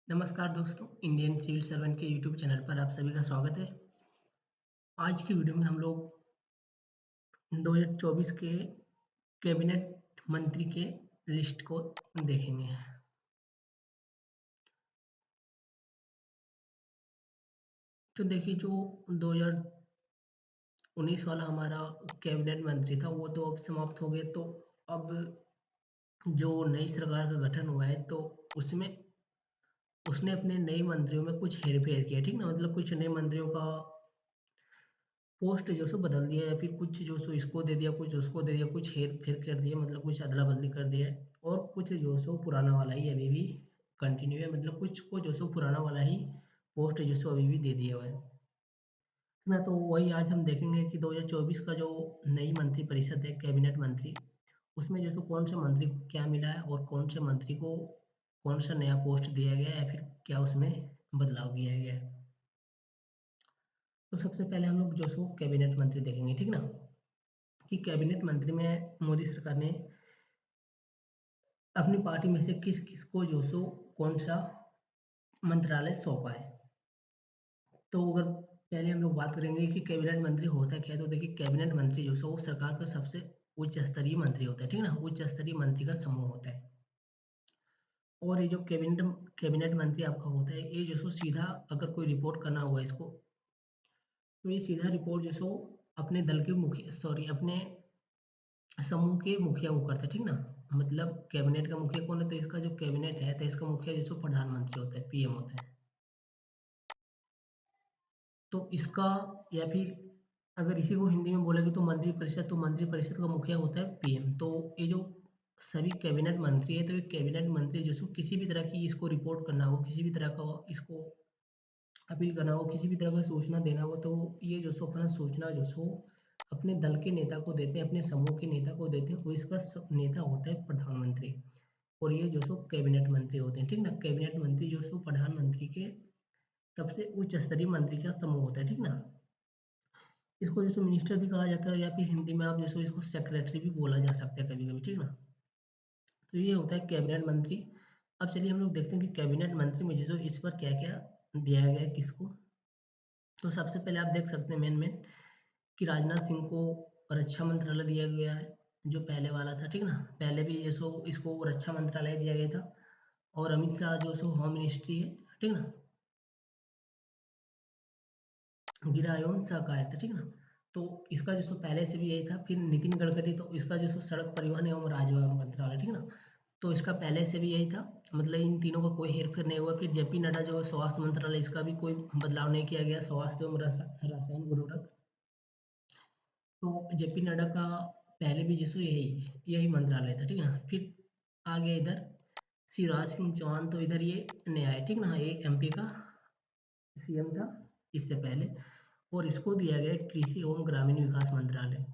नमस्कार दोस्तों, Indian civil servant के यूट्यूब चैनल पर आप सभी का स्वागत है। आज की वीडियो में हम लोग 2024 के कैबिनेट मंत्री के लिस्ट को देखेंगे। तो देखिए, जो 2019 वाला हमारा कैबिनेट मंत्री था वो तो अब समाप्त हो गए। तो अब जो नई सरकार का गठन हुआ है तो उसमें उसने अपने नए मंत्रियों में कुछ हेरफेर किया, ठीक ना। मतलब कुछ नए मंत्रियों का पोस्ट जो सो बदल दिया, या फिर कुछ जो सो इसको दे दिया, कुछ उसको दे दिया, कुछ हेर फेर कर दिया, मतलब कुछ अदला बदली कर दिया है। और कुछ जो सो पुराना वाला ही अभी भी कंटिन्यू है, मतलब कुछ को जो सो पुराना वाला ही पोस्ट जो सो अभी भी दे दिया हुआ है ना। तो वही आज हम देखेंगे कि 2024 का जो नई मंत्री परिषद है, कैबिनेट मंत्री, उसमें जो सो कौन से मंत्री को क्या मिला है और कौन से मंत्री को कौन सा नया पोस्ट दिया गया है, या फिर क्या उसमें बदलाव किया गया है। तो सबसे पहले हम लोग जो सो कैबिनेट मंत्री देखेंगे, ठीक ना, कि कैबिनेट मंत्री में मोदी सरकार ने अपनी पार्टी में से किस किस को जो सो कौन सा मंत्रालय सौंपा है। तो अगर पहले हम लोग बात करेंगे कि कैबिनेट मंत्री होता क्या है, तो देखिए, कैबिनेट मंत्री जो सो वो सरकार का सबसे उच्च स्तरीय मंत्री होता है, ठीक ना। उच्च स्तरीय मंत्री का समूह होता है। और ये जो कैबिनेट मंत्री आपका होता है, ये जो सो सीधा अगर कोई रिपोर्ट करना होगा इसको, तो ये सीधा रिपोर्ट जो सो अपने दल के मुखिया, सॉरी, अपने समूह के मुखिया को करता है, ठीक ना। मतलब कैबिनेट का मुखिया कौन है, तो इसका जो कैबिनेट है तो इसका मुखिया जो सो प्रधानमंत्री होता है, पीएम होता है। तो इसका, या फिर अगर इसी को हिंदी में बोलेंगे तो मंत्री परिषद, तो मंत्री परिषद का मुखिया होता है पीएम। तो ये जो सभी कैबिनेट मंत्री है, तो ये कैबिनेट मंत्री जो सो किसी भी तरह की इसको रिपोर्ट करना हो, किसी भी तरह का इसको अपील करना हो, किसी भी तरह का सूचना देना हो, तो ये जो सो अपना सूचना जो सो अपने दल के नेता को देते हैं, अपने समूह के नेता को देते हैं। वो इसका नेता होता है प्रधानमंत्री। और ये जो सो कैबिनेट मंत्री होते हैं, ठीक ना। कैबिनेट मंत्री जो सो प्रधानमंत्री के सबसे उच्च स्तरीय मंत्री का समूह होता है, ठीक ना। इसको जो सो मिनिस्टर भी कहा जाता है, या फिर हिंदी में आप जो सो इसको सेक्रेटरी भी बोला जा सकता है कभी कभी, ठीक ना। तो ये होता है कैबिनेट मंत्री। अब चलिए हम लोग देखते हैं कि कैबिनेट मंत्री में जो सो इस पर क्या क्या दिया गया है किसको। तो सबसे पहले आप देख सकते हैं मेन मेन कि राजनाथ सिंह को रक्षा मंत्रालय दिया गया है, जो पहले वाला था, ठीक ना। पहले भी जो सो इसको रक्षा मंत्रालय दिया गया था। और अमित शाह जो सो होम मिनिस्ट्री है, ठीक ना, गृह एवं सहकारिता, ठीक ना। तो इसका जो सो पहले से भी यही था। फिर नितिन गडकरी, तो इसका जो सो सड़क परिवहन एवं राजमार्ग मंत्रालय, ठीक ना, तो इसका पहले से भी यही था। मतलब इन तीनों का कोई हेरफेर नहीं हुआ। फिर जेपी नड्डा जो है स्वास्थ्य मंत्रालय, इसका भी कोई बदलाव नहीं किया गया, स्वास्थ्य एवं रसायन उर्वरक। तो जेपी नड्डा का पहले भी जैसे यही यही मंत्रालय था, ठीक है ना। फिर आ गया इधर शिवराज सिंह चौहान, तो इधर ये नया है, ठीक ना। ये एमपी का सीएम था इससे पहले। और इसको दिया गया कृषि एवं ग्रामीण विकास मंत्रालय।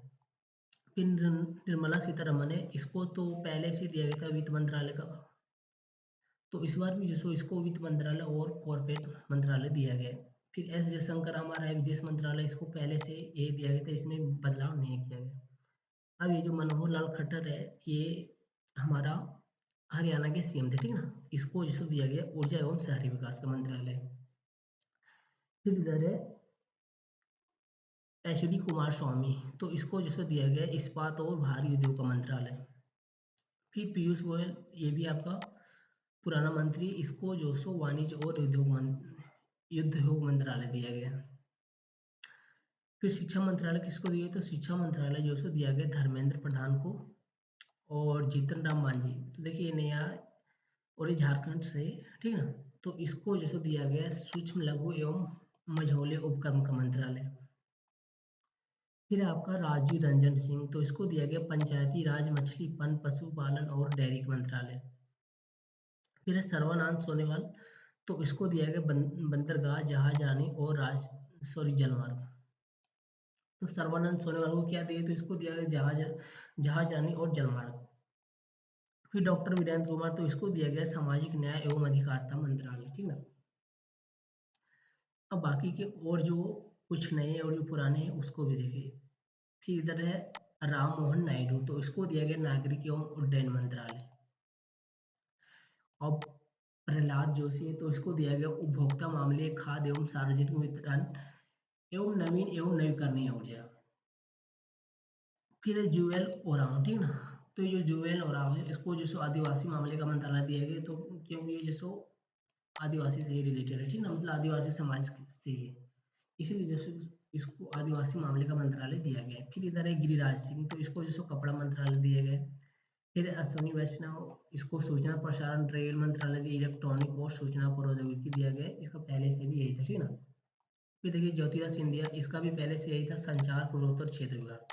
फिर निर्मला सीतारमन है, इसको तो पहले से दिया गया था वित्त मंत्रालय का। तो इस बार भी जो सो इसको वित्त मंत्रालय और कॉर्पोरेट मंत्रालय दिया गया है। फिर एस जयशंकर हमारा है विदेश मंत्रालय, इसको पहले से ये दिया गया था, इसमें बदलाव नहीं किया गया। अब ये जो मनोहर लाल खट्टर है, ये हमारा हरियाणा के सीएम थे, ठीक ना। इसको जिसको दिया गया ऊर्जा एवं शहरी विकास का मंत्रालय। फिर इधर है एच डी कुमार स्वामी, तो इसको जिसको दिया गया इस्पात और भारी उद्योग का मंत्रालय। फिर पीयूष गोयल, ये भी आपका पुराना मंत्री, इसको जो सो वाणिज्य और उद्योग मंत्रालय दिया गया। फिर शिक्षा मंत्रालय किसको दिया गया, तो शिक्षा मंत्रालय जो सो दिया गया धर्मेंद्र प्रधान को और जीतन राम मांझी। तो देखिए नया, और ये झारखंड से, ठीक ना। तो इसको जैसे दिया गया सूक्ष्म लघु एवं मझोले उपक्रम का मंत्रालय। फिर आपका राजीव रंजन सिंह, तो इसको दिया गया पंचायती राज, मछली पालन, पशुपालन और डेयरी मंत्रालय। फिर है सर्बानंद सोनोवाल, तो इसको दिया गया बंदरगाह, जहाजरानी और जलमार्ग। तो सर्बानंद सोनोवाल को क्या दिया, तो इसको दिया गया जहाजरानी और जलमार्ग। फिर डॉक्टर वीरेंद्र कुमार, तो इसको दिया गया सामाजिक न्याय एवं अधिकारिता मंत्रालय, ठीक ना। अब बाकी के और जो कुछ नए और जो पुराने हैं उसको भी देखिए। फिर इधर है राम मोहन नायडू, तो इसको दिया गया नागरिक एवं उड्डयन मंत्रालय। अब प्रहलाद जोशी है, तो इसको दिया गया उपभोक्ता मामले, खाद्य एवं सार्वजनिक वितरण एवं नवीन एवं नवीकरणीय ऊर्जा। फिर है जुएल ओरांव, ठीक ना। तो ये जो जुएल ओरांव है, इसको जो सो आदिवासी मामले का मंत्रालय दिया गया, तो क्योंकि ये जो सो आदिवासी से ही रिलेटेड है, ठीक ना, मतलब आदिवासी समाज से ही है, इसीलिए जो सो इसको आदिवासी मामले का मंत्रालय दिया गया है। फिर इधर है गिरिराज सिंह, तो इसको जो सो कपड़ा मंत्रालय दिया गया है। फिर अश्विनी वैष्णव, इसको सूचना प्रसारण रेल मंत्रालय दिया, इलेक्ट्रॉनिक और सूचना प्रौद्योगिकी दिया गया है, इसका पहले से भी यही था, ठीक ना। फिर देखिए ज्योतिराज सिंधिया, इसका भी पहले से यही था, संचार पूर्वोत्तर क्षेत्र विकास।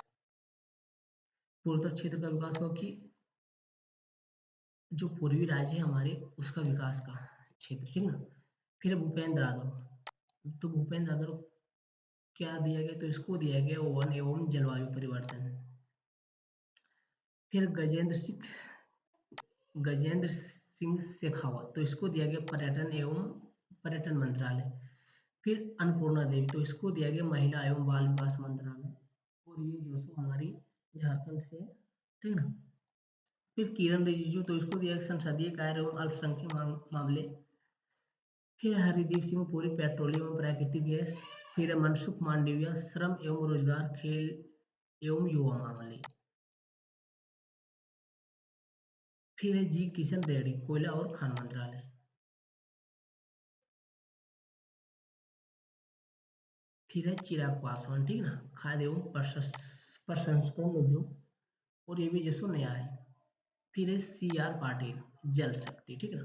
पूर्वोत्तर क्षेत्र का विकास हो कि जो पूर्वी राज्य है हमारे, उसका विकास का क्षेत्र, ठीक ना। फिर भूपेंद्र यादव, तो भूपेंद्र यादव क्या दिया गया, तो इसको दिया गया वन एवं जलवायु परिवर्तन। फिर गजेंद्र सिंह शेखावत, तो इसको दिया गया पर्यटन एवं पर्यटन मंत्रालय। फिर अन्नपूर्णा देवी, तो इसको दिया गया महिला एवं बाल विकास मंत्रालय, और ये जो सो हमारी झारखंड से है, ठीक ना। फिर किरण रिजिजू, तो इसको दिया गया संसदीय कार्य एवं अल्पसंख्यक मामले। फिर हरदीप सिंह पुरी, पेट्रोलियम एवं प्राकृतिक गैस। फिर मनसुख मांडविया, श्रम एवं रोजगार, खेल एवं युवा मामले। फिर है जी किशन रेड्डी, कोयला और खान मंत्रालय। फिर है चिराग पासवान, ठीक ना, खाद्य एवं प्रसंस्करण उद्योग, और ये भी जसो नया है। फिर है सी आर पाटिल, जल शक्ति, ठीक ना।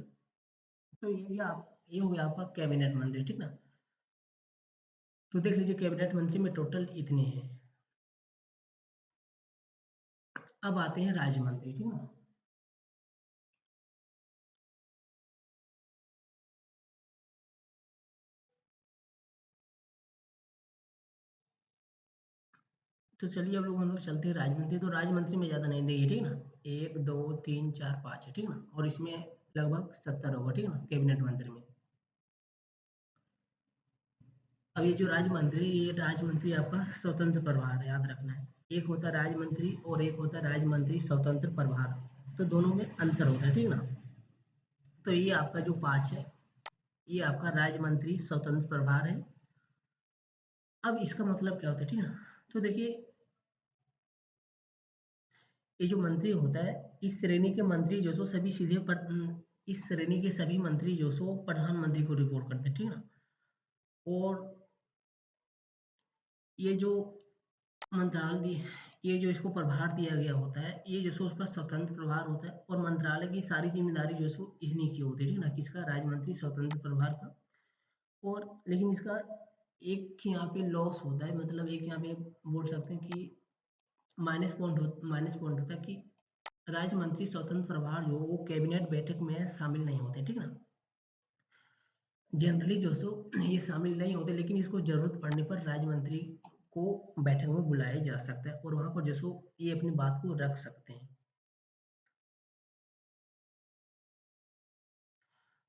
तो ये हो गया आपका कैबिनेट मंत्री, ठीक ना। तो देख लीजिए कैबिनेट मंत्री में टोटल इतने हैं। अब आते हैं राज्य मंत्री, ठीक ना। तो चलिए अब लोग हम लोग चलते हैं राजमंत्री। तो राजमंत्री में ज़्यादा नहीं देंगे, ठीक ना। एक दो तीन चार पाँच है, ठीक ना, और इसमें लगभग 70 होगा, ठीक ना, कैबिनेट मंत्री में। अब ये जो राज्य मंत्री आपका स्वतंत्र प्रभार है, याद रखना है। एक होता है राज्य मंत्री और एक होता है राज्य मंत्री स्वतंत्र प्रभार, तो दोनों में अंतर होता है, ठीक ना। तो ये आपका जो 5 है, ये आपका राज्य मंत्री स्वतंत्र प्रभार है। अब इसका मतलब क्या होता है, ठीक है ना। तो देखिए ये जो मंत्री होता है, इस श्रेणी के मंत्री जो सो सभी इस श्रेणी के सभी मंत्री जो सो प्रधानमंत्री को रिपोर्ट करते हैं, ठीक है ना। और ये जो मंत्रालय ये जो इसको प्रभार दिया गया होता है, ये जो सो उसका स्वतंत्र प्रभार होता है, और मंत्रालय की सारी जिम्मेदारी जो सो इन्हीं की होती है, ठीक है ना, किसका, राज्य मंत्री स्वतंत्र प्रभार का। और लेकिन इसका एक यहाँ पे लॉस होता है, मतलब एक यहाँ पे बोल सकते हैं कि माइनस पॉइंट होता है कि राज्य मंत्री स्वतंत्र प्रभार जो वो कैबिनेट बैठक में शामिल नहीं होते, ठीक ना। जनरली जो सो ये शामिल नहीं होते, लेकिन इसको जरूरत पड़ने पर राज्य मंत्री को बैठक में बुलाया जा सकता है, और वहां पर जो सो ये अपनी बात को रख सकते हैं।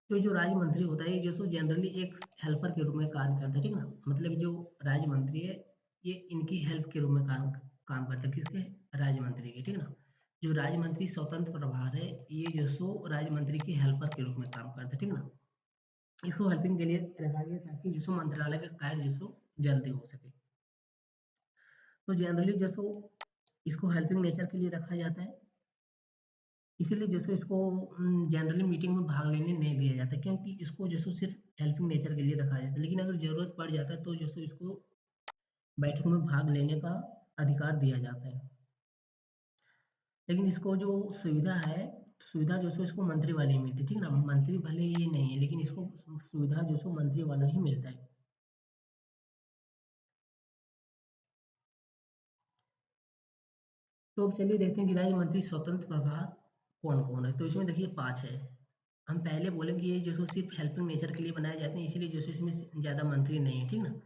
तो ये जो राज्य मंत्री होता है, ये जो सो जनरली एक हेल्पर के रूप में कार्य करता है, ठीक ना। मतलब जो राज्य मंत्री है, ये इनकी हेल्प के रूप में काम काम करता है, किसके, राज्य मंत्री के, ठीक ना। जो राज्य मंत्री स्वतंत्र प्रभार है, ये जो सो राज्य मंत्री के हेल्पर के रूप में काम करता है, ठीक ना। इसको हेल्पिंग के लिए रखा गया ताकि जो सो मंत्रालय का कार्य जो सो जल्दी हो सके। तो जनरली जो सो इसको हेल्पिंग नेचर के लिए रखा जाता है, इसीलिए जो सो इसको जनरली मीटिंग में भाग लेने नहीं दिया जाता, क्योंकि इसको जो सो सिर्फ हेल्पिंग नेचर के लिए रखा जाता है। लेकिन अगर जरूरत पड़ जाता है तो जो सो इसको बैठक में भाग लेने का अधिकार दिया जाता है। लेकिन इसको जो सुविधा है, सुविधा जो सो इसको मंत्री वाले ही मिलती है, ठीक ना। मंत्री भले ये नहीं है, लेकिन इसको सुविधा जो सो मंत्री वाला ही मिलता है। तो अब चलिए देखते हैं कि राज्य मंत्री स्वतंत्र प्रभार कौन कौन है। तो इसमें देखिए 5 है। हम पहले बोलेंगे ये जो सो सिर्फ हेल्पिंग नेचर के लिए बनाए जाते हैं, इसीलिए जो सो इसमें ज़्यादा मंत्री नहीं है, ठीक ना।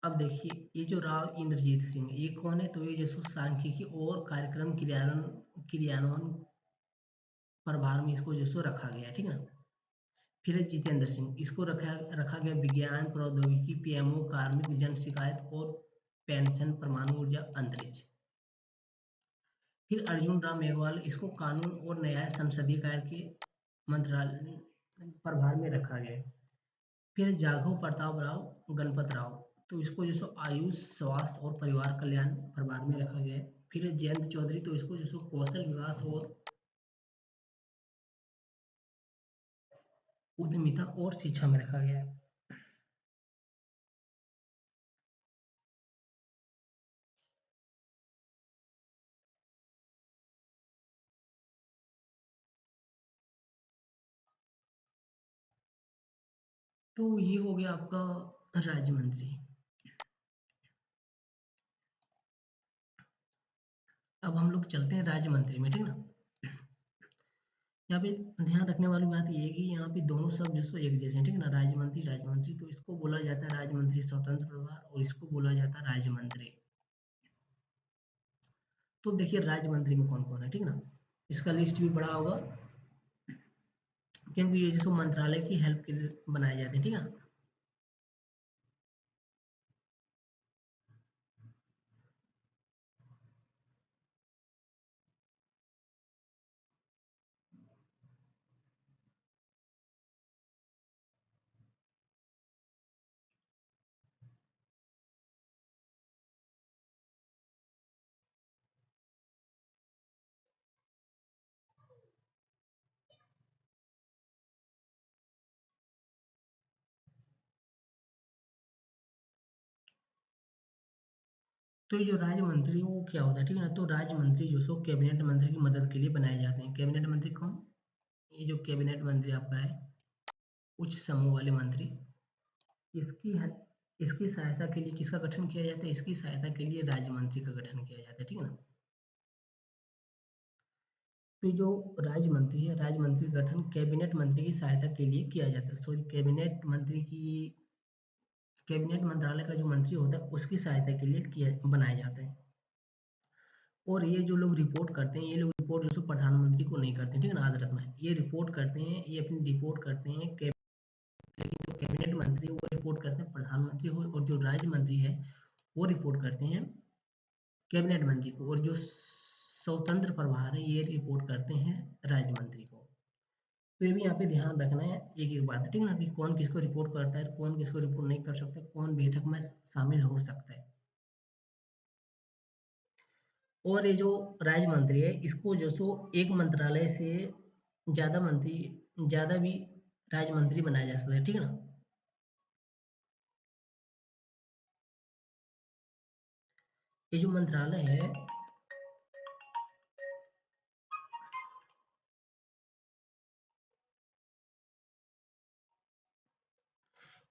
अब देखिए ये जो राव इंद्रजीत सिंह ये कौन है, तो ये जो सो सांख्यिकी और कार्यक्रम क्रियान्वयन प्रभार में इसको जो सो रखा गया है, ठीक है ना। फिर है जितेंद्र सिंह, इसको रखा रखा गया विज्ञान प्रौद्योगिकी, पीएमओ, कार्मिक, जन शिकायत और पेंशन, परमाणु ऊर्जा, अंतरिक्ष। फिर अर्जुन राम मेघवाल, इसको कानून और न्याय संसदीय कार्य के मंत्रालय प्रभार में रखा गया है। फिर जाघव प्रताप राव गणपत राव, तो इसको जो सो आयुष स्वास्थ्य और परिवार कल्याण प्रभार में रखा गया है। फिर जयंत चौधरी, तो इसको जो सो कौशल विकास और उद्यमिता और शिक्षा में रखा गया है। तो ये हो गया आपका राज्य मंत्री। अब हम लोग चलते हैं राज्य मंत्री में, ठीक ना। यहाँ पे ध्यान रखने वाली बात ये है कि यहाँ पे दोनों शब्द जो सो एक जैसे हैं, ठीक है ना। राज्य मंत्री, राज्य मंत्री, तो इसको बोला जाता है राज्य मंत्री स्वतंत्र प्रभार और इसको बोला जाता है राज्य मंत्री। तो देखिए राज्य मंत्री में कौन कौन है, ठीक ना। इसका लिस्ट भी बड़ा होगा क्योंकि ये जो मंत्रालय की हेल्प के लिए बनाए जाते हैं, ठीक है। तो ये जो राज्य मंत्री है वो क्या होता है, ठीक है ना। तो राज्य मंत्री जो सो कैबिनेट मंत्री की मदद के लिए बनाए जाते हैं। कैबिनेट मंत्री कौन? ये जो कैबिनेट मंत्री आपका है, उच्च समूह वाले मंत्री, इसकी इसकी सहायता के लिए किसका गठन किया जाता है? इसकी सहायता के लिए राज्य मंत्री का गठन किया जाता है, ठीक है ना। तो जो राज्य मंत्री है, राज्य मंत्री का गठन कैबिनेट मंत्री की सहायता के लिए किया जाता है। सॉरी, कैबिनेट मंत्रालय का जो मंत्री होता है उसकी सहायता के लिए किया बनाया जाता है। और ये जो लोग रिपोर्ट करते हैं, ये लोग रिपोर्ट जो प्रधानमंत्री को नहीं करते, ठीक है ना, याद रखना है। ये रिपोर्ट करते हैं, ये अपनी रिपोर्ट करते हैं लेकिन जो कैबिनेट मंत्री है वो रिपोर्ट करते हैं प्रधानमंत्री को, और जो राज्य मंत्री है वो रिपोर्ट करते हैं कैबिनेट मंत्री को, और जो स्वतंत्र प्रभार है ये रिपोर्ट करते हैं राज्य मंत्री को। तो ये भी यहाँ पे ध्यान रखना है एक एक बात, ठीक है ना, कि कौन किसको रिपोर्ट करता है, कौन किसको रिपोर्ट नहीं कर सकता, कौन बैठक में शामिल हो सकता है। और ये जो राज्य मंत्री है इसको जो सो एक मंत्रालय से ज्यादा भी राज्य मंत्री बनाया जा सकता है, ठीक है ना। ये जो मंत्रालय है,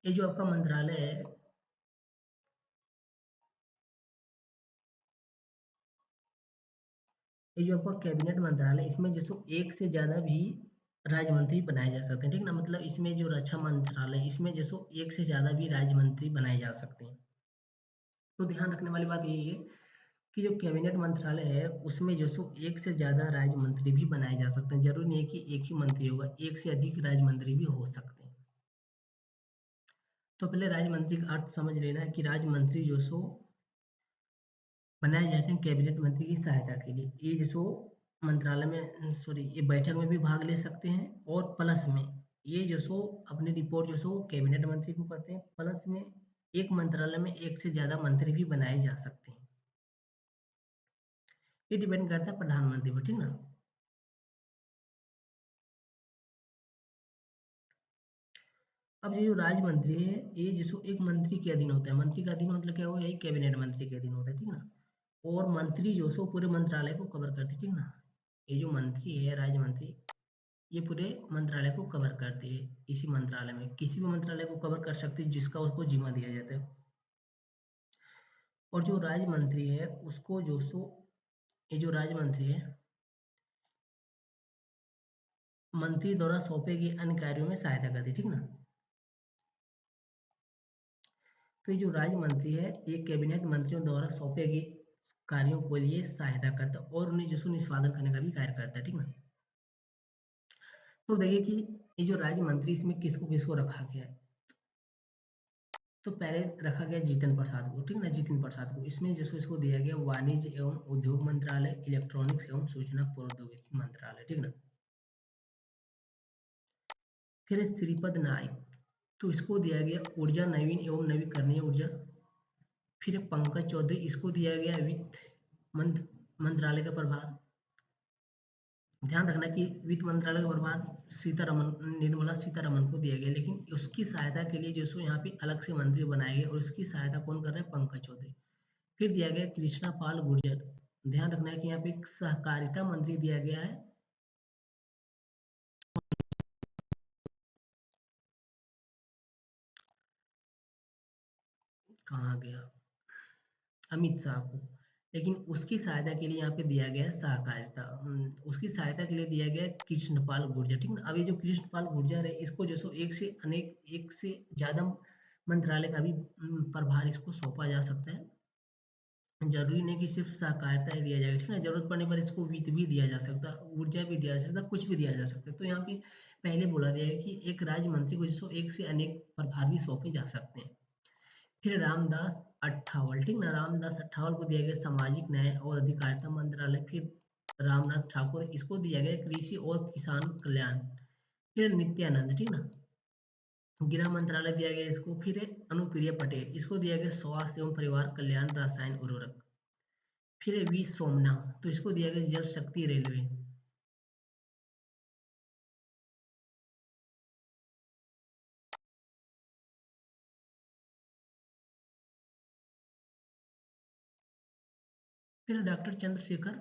ये जो आपका मंत्रालय है, ये जो आपका कैबिनेट मंत्रालय, इसमें जो सो एक से ज्यादा भी राज्य मंत्री बनाए जा सकते हैं, ठीक ना। मतलब इसमें जो रक्षा मंत्रालय, इसमें जो सो एक से ज्यादा भी राज्य मंत्री बनाए जा सकते हैं। तो ध्यान रखने वाली बात यही है कि जो कैबिनेट मंत्रालय है उसमें जो सो एक से ज्यादा राज्य मंत्री भी बनाए जा सकते हैं। जरूरी नहीं है कि एक ही मंत्री होगा, एक से अधिक राज्य मंत्री भी हो सकते हैं। तो पहले राज्य मंत्री का अर्थ समझ लेना है कि राज्य मंत्री जो सो बनाए जाते हैं कैबिनेट मंत्री की सहायता के लिए। ये जो सो मंत्रालय में, सॉरी, ये बैठक में भी भाग ले सकते हैं, और प्लस में ये जो सो अपनी रिपोर्ट जो सो कैबिनेट मंत्री को करते हैं, प्लस में एक मंत्रालय में एक से ज्यादा मंत्री भी बनाए जा सकते हैं। ये डिपेंड करता है प्रधानमंत्री पर, ठीक ना। अब ये जो राज्य मंत्री है ये जिसको एक मंत्री के अधीन होता है। मंत्री का अधीन मतलब क्या हुआ, यही कैबिनेट मंत्री के अधीन होता है, ठीक ना। और मंत्री जो सो पूरे मंत्रालय को कवर करते हैं, ठीक ना। ये जो मंत्री है राज्य मंत्री, ये पूरे मंत्रालय को कवर करती है। इसी मंत्रालय में किसी भी मंत्रालय को कवर कर सकती है जिसका उसको जिम्मा दिया जाता है। और जो राज्य मंत्री है उसको जो सो, ये जो राज्य मंत्री है मंत्री द्वारा सौंपे गए अन्य कार्यों में सहायता करती है, ठीक ना। तो ये जो राज्य मंत्री है ये कैबिनेट मंत्रियों द्वारा सौंपे गए कार्यों के लिए सहायता करता है और उन्हें जो सो निष्पादन करने का भी कार्य करता है, ठीक ना। तो देखिए कि ये जो राज्य मंत्री इसमें किसको किसको रखा गया है। तो पहले रखा गया जितिन प्रसाद को, ठीक ना, जितिन प्रसाद को। इसमें जैसे इसको दिया गया वाणिज्य एवं उद्योग मंत्रालय, इलेक्ट्रॉनिक्स एवं सूचना प्रौद्योगिकी मंत्रालय, ठीक ना। फिर श्रीपद नाइक, तो इसको दिया गया ऊर्जा, नवीन एवं नवीकरणीय ऊर्जा। फिर पंकज चौधरी, इसको दिया गया वित्त मंत्रालय का प्रभार। ध्यान रखना कि वित्त मंत्रालय का प्रभार सीतारमन, निर्मला सीतारमन को दिया गया, लेकिन उसकी सहायता के लिए जो सो यहाँ पे अलग से मंत्री बनाए गए और उसकी सहायता कौन कर रहे हैं, पंकज चौधरी। फिर दिया गया कृष्णा पाल गुर्जर। ध्यान रखना है कि यहाँ पे एक सहकारिता मंत्री दिया गया है, कहाँ गया, अमित शाह को। लेकिन उसकी सहायता के लिए यहाँ पे दिया गया है सहकारिता, उसकी सहायता के लिए दिया गया है कृष्णपाल गुर्जर, ठीक ना। अब ये जो कृष्णपाल गुर्जर है, इसको जो सो एक से अनेक, एक से ज्यादा मंत्रालय का भी प्रभार इसको सौंपा जा सकता है। जरूरी नहीं कि सिर्फ सहकारिता ही दिया जाएगा, ठीक है ना। जरूरत पड़ने पर इसको वित्त भी दिया जा सकता है, ऊर्जा भी दिया जा सकता है, कुछ भी दिया जा सकता है। तो यहाँ पे पहले बोला गया है कि एक राज्य मंत्री को जिसको एक से अनेक प्रभार भी सौंपे जा सकते हैं। फिर रामदास अठावल, ठीक ना, रामदास अठावल को दिया गया सामाजिक न्याय और अधिकारिता मंत्रालय। फिर रामनाथ ठाकुर, इसको दिया गया कृषि और किसान कल्याण। फिर नित्यानंद, ठीक ना, गृह मंत्रालय दिया गया इसको। फिर अनुप्रिया पटेल, इसको दिया गया स्वास्थ्य एवं परिवार कल्याण, रसायन उर्वरक। फिर है वी सोमना, तो इसको दिया गया जल शक्ति रेलवे। फिर डॉक्टर चंद्रशेखर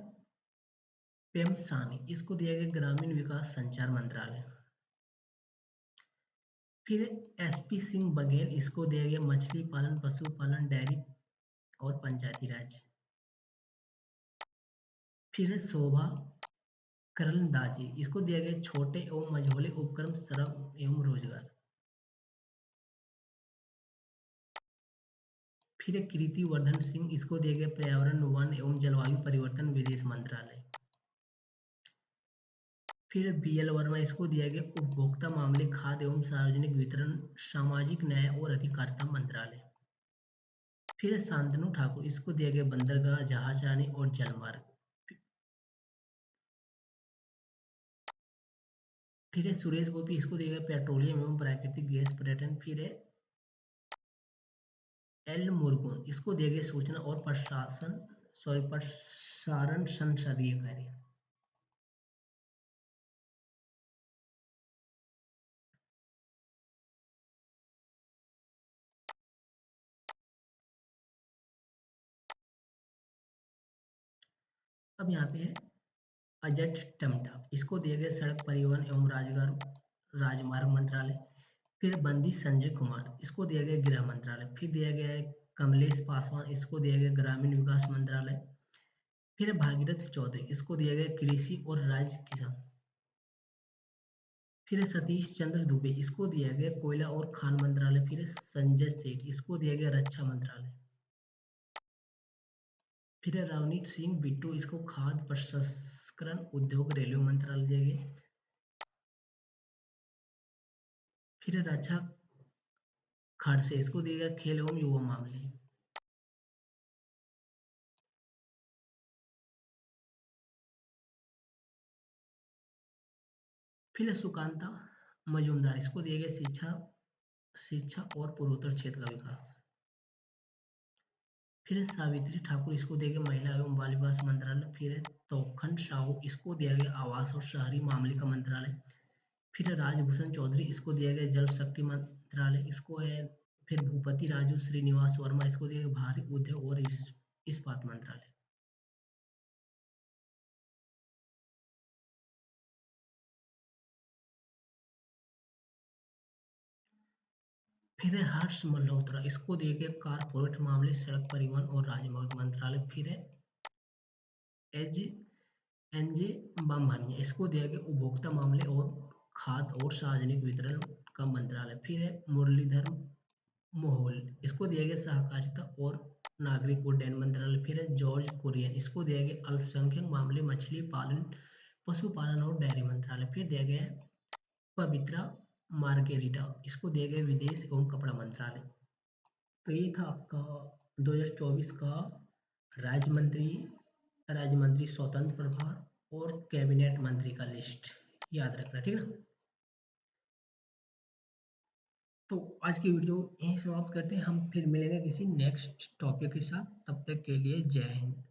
पेमसानी, इसको दिया गया ग्रामीण विकास संचार मंत्रालय। फिर एसपी सिंह बघेल, इसको दिया गया मछली पालन, पशुपालन, डेयरी और पंचायती राज। फिर है शोभा करंदाजी, इसको दिया गया छोटे एवं मझोले उपक्रम, श्रम एवं रोजगार। फिर है कृति वर्धन सिंह, इसको दिया गया पर्यावरण, वन एवं जलवायु परिवर्तन, विदेश मंत्रालय। फिर बी एल वर्मा, इसको दिया गया उपभोक्ता मामले, खाद्य एवं सार्वजनिक वितरण, सामाजिक न्याय और अधिकारिता मंत्रालय। फिर शांतनु ठाकुर, इसको दिया गया बंदरगाह, जहाजरानी और जलमार्ग। फिर है सुरेश गोपी, इसको दिया गया पेट्रोलियम एवं प्राकृतिक गैस पर्यटन। फिर है एल मुरुगन, इसको दिया गया सूचना और प्रसारण संसदीय कार्य। अब यहाँ पे है अजट टमटा, इसको दिया गया सड़क परिवहन एवं राजमार्ग मंत्रालय। फिर बंदी संजय कुमार, इसको दिया गया गृह मंत्रालय। फिर दिया गया है कमलेश पासवान, इसको दिया गया ग्रामीण विकास मंत्रालय। फिर भागीरथ चौधरी, इसको दिया गया कृषि और राज्य किसान। फिर सतीश चंद्र दुबे, इसको दिया गया कोयला और खान मंत्रालय। फिर संजय सेठ, इसको दिया गया रक्षा मंत्रालय। फिर रवनीत सिंह बिट्टू, इसको खाद्य प्रसंस्करण उद्योग रेलवे मंत्रालय दिया गया। फिर रक्षा खड़से, इसको दिया गया खेल एवं युवा मामले। फिर सुकांता मजूमदार, इसको दिया गया शिक्षा और पूर्वोत्तर क्षेत्र का विकास। फिर सावित्री ठाकुर, इसको दिया गया महिला एवं बाल विकास मंत्रालय। फिर तोखन साहू, इसको दिया गया आवास और शहरी मामले का मंत्रालय। फिर राजभूषण चौधरी, इसको दिया गया जल शक्ति मंत्रालय, इसको है। फिर भूपति राजू श्रीनिवास वर्मा, इसको दिया गया भारी उद्योग और इस्पात मंत्रालय। फिर है हर्ष मल्होत्रा, इसको दिया गया कारपोरेट मामले, सड़क परिवहन और राजमार्ग मंत्रालय। फिर है एज एनजे बामभानिया, इसको दिया गया उपभोक्ता मामले और खाद्य और सार्वजनिक वितरण का मंत्रालय। फिर है मुरलीधर मोहोल, इसको दिया गया सहकारिता और नागरिक उड्डयन मंत्रालय। फिर है जॉर्ज कुरियन, इसको दिया गया अल्पसंख्यक मामले, मछली पालन, पशुपालन और डेयरी मंत्रालय। फिर दिया गया पवित्रा मार्गेरिटा, इसको दिया गया विदेश एवं कपड़ा मंत्रालय। तो ये था आपका 2024 का राज्य मंत्री राज्य मंत्री स्वतंत्र प्रभार और कैबिनेट मंत्री का लिस्ट याद रखना, ठीक है ना। तो आज की वीडियो यहीं समाप्त करते हैं, हम फिर मिलेंगे किसी नेक्स्ट टॉपिक के साथ, तब तक के लिए जय हिंद।